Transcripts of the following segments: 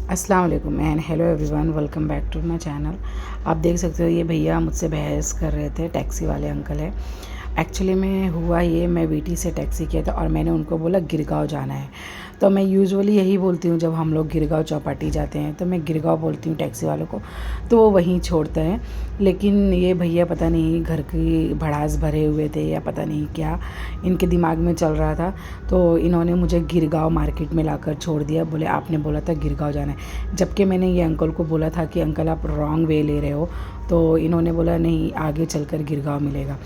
अस्सलाम वालेकुम and hello everyone, welcome back to my channel. आप देख सकते हो ये भैया मुझसे बहस कर रहे थे, टैक्सी वाले अंकल है। एक्चुअली में हुआ ये, मैं वीटी से टैक्सी किया था और मैंने उनको बोला गिरगांव जाना है। तो मैं यूजुअली यही बोलती हूँ, जब हम लोग गिरगांव चौपाटी जाते हैं तो मैं गिरगांव बोलती हूँ टैक्सी वालों को, तो वो वहीं छोड़ते हैं। लेकिन ये भैया पता नहीं घर की भड़ास भरे हुए थे या पता नहीं क्या इनके दिमाग में चल रहा था, तो इन्होंने मुझे गिरगांव मार्केट में लाकर छोड़ दिया। बोले आपने बोला था गिरगांव जाना है, जबकि मैंने ये अंकल को बोला था कि अंकल आप रॉन्ग वे ले रहे हो। तो इन्होंने बोला नहीं, आगे चलकर गिरगांव मिलेगा।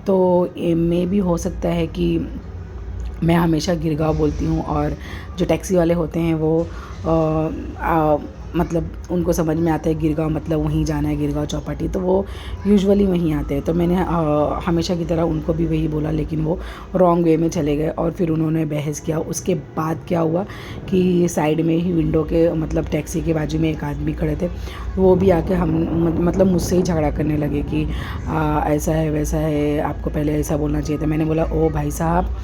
तो मे भी हो सकता है कि मैं हमेशा गिरगांव बोलती हूँ और जो टैक्सी वाले होते हैं वो मतलब उनको समझ में आता है गिरगांव मतलब वहीं जाना है, गिरगांव चौपाटी, तो वो यूजुअली वहीं आते हैं। तो मैंने हमेशा की तरह उनको भी वही बोला, लेकिन वो रॉन्ग वे में चले गए और फिर उन्होंने बहस किया। उसके बाद क्या हुआ कि साइड में ही विंडो के मतलब टैक्सी के बाजू में एक आदमी खड़े थे, वो भी आके हम मतलब मुझसे ही झगड़ा करने लगे कि ऐसा है वैसा है, आपको पहले ऐसा बोलना चाहिए था। मैंने बोला ओ भाई साहब,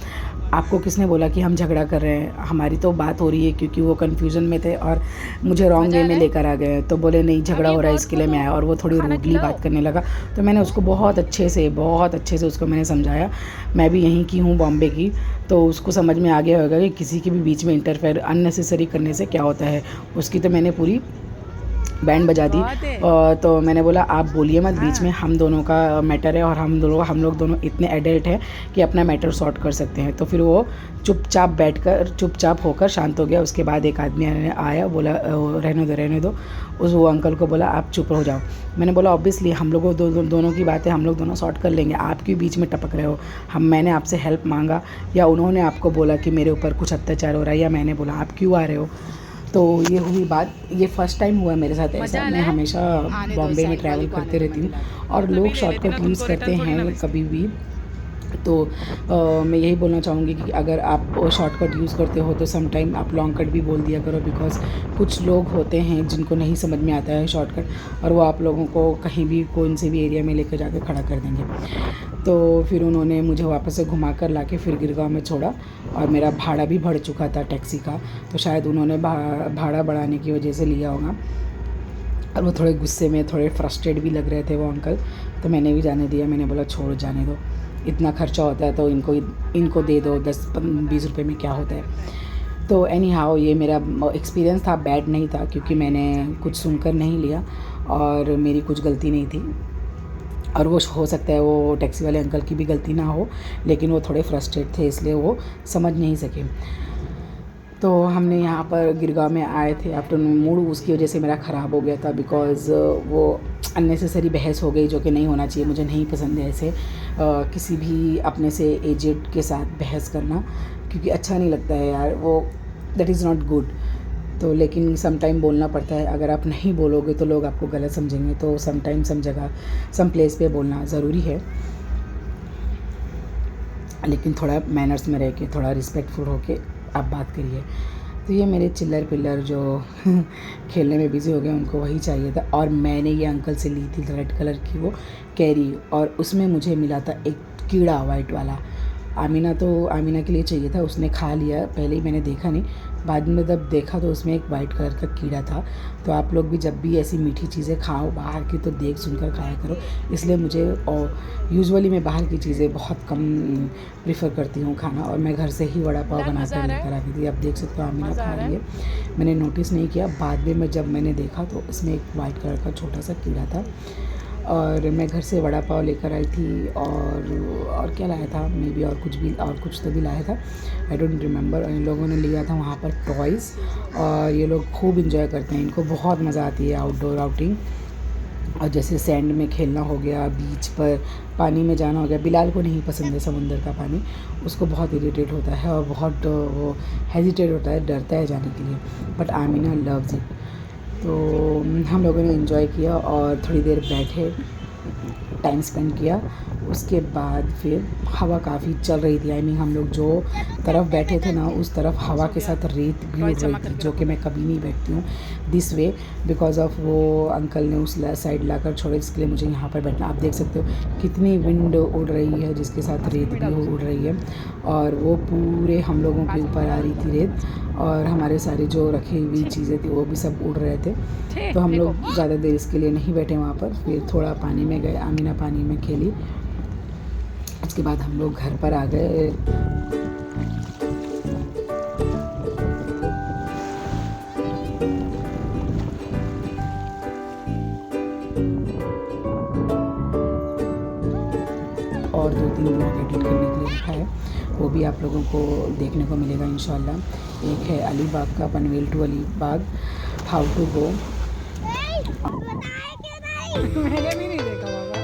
आपको किसने बोला कि हम झगड़ा कर रहे हैं, हमारी तो बात हो रही है, क्योंकि वो कन्फ्यूज़न में थे और मुझे रॉन्ग वे में लेकर आ गए। तो बोले नहीं झगड़ा हो रहा है इसके लिए मैं आया, और वो थोड़ी रूडली बात करने लगा। तो मैंने उसको बहुत अच्छे से उसको मैंने समझाया। मैं भी यहीं की हूँ, बॉम्बे की, तो उसको समझ में आ गया होगा कि किसी के भी बीच में इंटरफेयर अननेसेसरी करने से क्या होता है। उसकी तो मैंने पूरी बैंड बजा दी। तो मैंने बोला आप बोलिए मत बीच में, हम दोनों का मैटर है और हम लोग दोनों इतने एडल्ट हैं कि अपना मैटर सॉर्ट कर सकते हैं। तो फिर वो चुपचाप होकर शांत हो गया। उसके बाद एक आदमी आया, बोला रहने दो। वो अंकल को बोला आप चुप हो जाओ। मैंने बोला ऑब्वियसली हम लोगों दोनों की बातें हम लोग दोनों सॉर्ट कर लेंगे, आप क्यों बीच में टपक रहे हो। मैंने आपसे हेल्प मांगा या उन्होंने आपको बोला कि मेरे ऊपर कुछ अत्याचार हो रहा है, या मैंने बोला आप क्यों आ रहे हो। तो ये हुई बात, ये फ़र्स्ट टाइम हुआ मेरे साथ ऐसा। मैं हमेशा बॉम्बे में ट्रैवल करते रहती हूँ और लोग शॉर्टकट यूज़ करते हैं कभी भी। तो मैं यही बोलना चाहूँगी कि अगर आप शॉर्टकट यूज़ करते हो तो सम टाइम आप लॉन्ग कट भी बोल दिया करो, बिकॉज़ कुछ लोग होते हैं जिनको नहीं समझ में आता है शॉर्टकट, और वो आप लोगों को कहीं भी कौन से भी एरिया में लेकर जाकर खड़ा कर देंगे। तो फिर उन्होंने मुझे वापस से घुमा कर ला के फिर गिरगांव में छोड़ा, और मेरा भाड़ा भी बढ़ चुका था टैक्सी का, तो शायद उन्होंने भाड़ा बढ़ाने की वजह से लिया होगा। और वो थोड़े गुस्से में, थोड़े फ्रस्ट्रेट भी लग रहे थे वो अंकल। तो मैंने भी जाने दिया, मैंने बोला छोड़ जाने दो, इतना खर्चा होता है तो इनको दे दो, 10-20 रुपये में क्या होता है। तो एनी हाउ ये मेरा एक्सपीरियंस था, बैड नहीं था, क्योंकि मैंने कुछ सुनकर नहीं लिया और मेरी कुछ गलती नहीं थी। और वो हो सकता है वो टैक्सी वाले अंकल की भी गलती ना हो, लेकिन वो थोड़े फ्रस्ट्रेट थे इसलिए वो समझ नहीं सके। तो हमने यहाँ पर गिरगांव में आए थे आफ्टरनून, मूड उसकी वजह से मेरा ख़राब हो गया था, बिकॉज़ वो अननेसेसरी बहस हो गई जो कि नहीं होना चाहिए। मुझे नहीं पसंद है ऐसे किसी भी अपने से एजेड के साथ बहस करना, क्योंकि अच्छा नहीं लगता है यार, वो दैट इज़ नॉट गुड। तो लेकिन सम टाइम बोलना पड़ता है, अगर आप नहीं बोलोगे तो लोग आपको गलत समझेंगे, तो सम टाइम सम जगह सम प्लेस पे बोलना ज़रूरी है, लेकिन थोड़ा मैनर्स में रह के, थोड़ा रिस्पेक्टफुल होके आप बात करिए। तो ये मेरे चिल्लर पिल्लर जो खेलने में बिज़ी हो गए, उनको वही चाहिए था। और मैंने ये अंकल से ली थी रेड कलर की वो कैरी, और उसमें मुझे मिला था एक कीड़ा वाइट वाला। आमीना के लिए चाहिए था, उसने खा लिया, पहले ही मैंने देखा नहीं, बाद में जब देखा तो उसमें एक वाइट कलर का कीड़ा था। तो आप लोग भी जब भी ऐसी मीठी चीज़ें खाओ बाहर की, तो देख सुनकर खाया करो। इसलिए मुझे यूजुअली मैं बाहर की चीज़ें बहुत कम प्रेफर करती हूँ खाना, और मैं घर से ही वड़ा पाव बना कर लेकर आती थी। आप देख सकते हो आमीना खा रही है, मैंने नोटिस नहीं किया, बाद में जब मैंने देखा तो इसमें एक वाइट कलर का छोटा सा कीड़ा था। और मैं घर से वड़ा पाव लेकर आई थी, और क्या लाया था, मे बी और कुछ तो भी लाया था, आई डोंट रिमेंबर। इन लोगों ने लिया था वहाँ पर टॉयज़, और ये लोग खूब इंजॉय करते हैं, इनको बहुत मज़ा आती है आउटडोर आउटिंग। और जैसे सैंड में खेलना हो गया, बीच पर पानी में जाना हो गया। बिलाल को नहीं पसंद है समुंदर का पानी, उसको बहुत इरिटेट होता है और बहुत वो हेजिटेट होता है, डरता है जाने के लिए, बट आमीना लव्स इट। तो हम लोगों ने एंजॉय किया और थोड़ी देर बैठे, टाइम स्पेंड किया। उसके बाद फिर हवा काफ़ी चल रही थी। आई मीन हम लोग जो तरफ बैठे थे ना उस तरफ हवा के साथ रेत भी उड़ रही थी, जो कि मैं कभी नहीं बैठती हूँ दिस वे, बिकॉज ऑफ वो अंकल ने उस साइड लाकर छोड़े, इसके लिए मुझे यहाँ पर बैठना। आप देख सकते हो कितनी विंड उड़ रही है जिसके साथ रेत भी उड़ रही है, और वो पूरे हम लोगों के ऊपर आ रही थी रेत, और हमारे सारे जो रखी हुई चीज़ें थी वो भी सब उड़ रहे थे। तो हम लोग ज़्यादा देर इसके लिए नहीं बैठे वहाँ पर। फिर थोड़ा पानी में गए, आमीना पानी में खेली। उसके बाद हम लोग घर पर आ गए। और 2-3 ब्लॉग एडिट करने के लिए रखा है, वो भी आप लोगों को देखने को मिलेगा इंशाल्लाह। एक है अलीबाग का, Panvel to Alibag, how to go. मैंने भी नहीं देखा बाबा।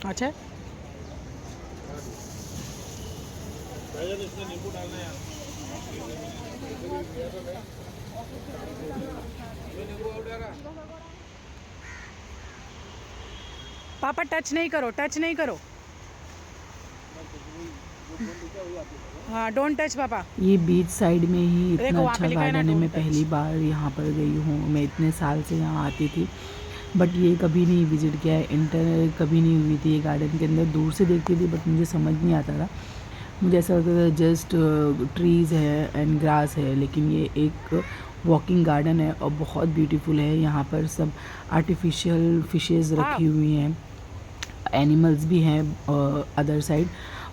अच्छा, पापा टच नहीं करो, टच नहीं करो। हाँ, डोंट टच पापा। ये बीच साइड में ही इतना अच्छा गार्डन है। मैं पहली बार यहाँ पर गई हूँ। मैं इतने साल से यहाँ आती थी, बट ये कभी नहीं विज़िट किया है। इंटर कभी नहीं हुई थी ये गार्डन के अंदर। दूर से देखती थी बट मुझे समझ नहीं आता था। मुझे ऐसा लगता था जस्ट ट्रीज़ है एंड ग्रास है, लेकिन ये एक वॉकिंग गार्डन है और बहुत ब्यूटीफुल है। यहाँ पर सब आर्टिफिशियल फिशेस रखी हुई हैं, एनिमल्स भी हैं अदर साइड,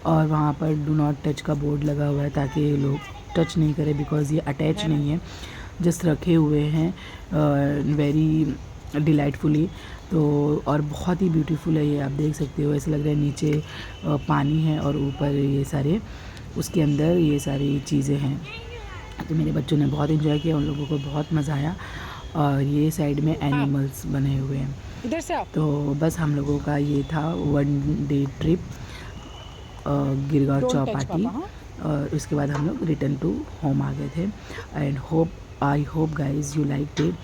और वहाँ पर डू नॉट टच का बोर्ड लगा हुआ है ताकि लोग टच नहीं करें, बिकॉज़ ये अटैच नहीं है, जस्ट रखे हुए हैं वेरी डिलाइटफुली। तो और बहुत ही ब्यूटीफुल है ये, आप देख सकते हो। ऐसा लग रहा है नीचे पानी है और ऊपर ये सारे, उसके अंदर ये सारी चीज़ें हैं। तो मेरे बच्चों ने बहुत एंजॉय किया, उन लोगों को बहुत मज़ा आया। और ये साइड में एनिमल्स बने हुए हैं। इधर से आप। तो बस हम लोगों का ये था 1 डे ट्रिप गिरगांव चौपाटी, और उसके बाद हम लोग रिटर्न टू होम आ गए थे। And I hope guys you like it,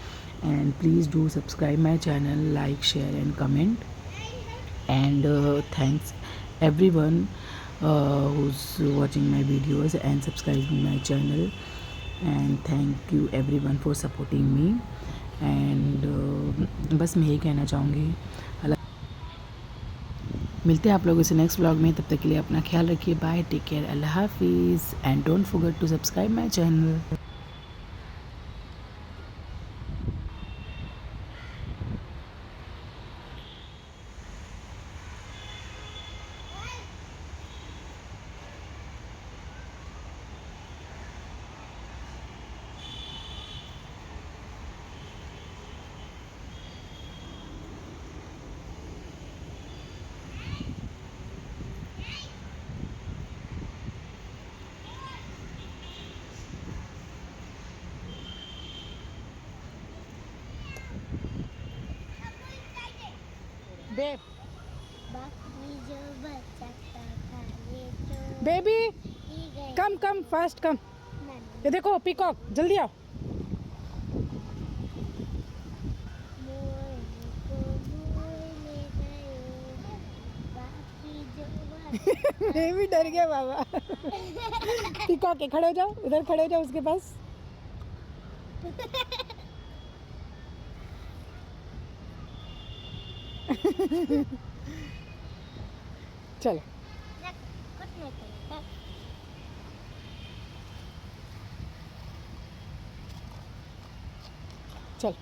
and please do subscribe my channel, like, share and comment, and thanks everyone who's watching my videos and subscribing my channel, and thank you everyone for supporting me, and बस मैं यही कहना चाहूँगी। मिलते हैं आप लोगों से नेक्स्ट व्लॉग में, तब तक के लिए अपना ख्याल रखिए। बाय, टेक केयर, अल्लाह हाफिज़ and don't forget to subscribe my channel. Babe, baby come come fast come. ये देखो पीकॉक, जल्दी आओ। मैं भी डर गया बाबा। पीकॉक है, खड़े हो जाओ, उधर खड़े हो जाओ उसके पास। चलो चल।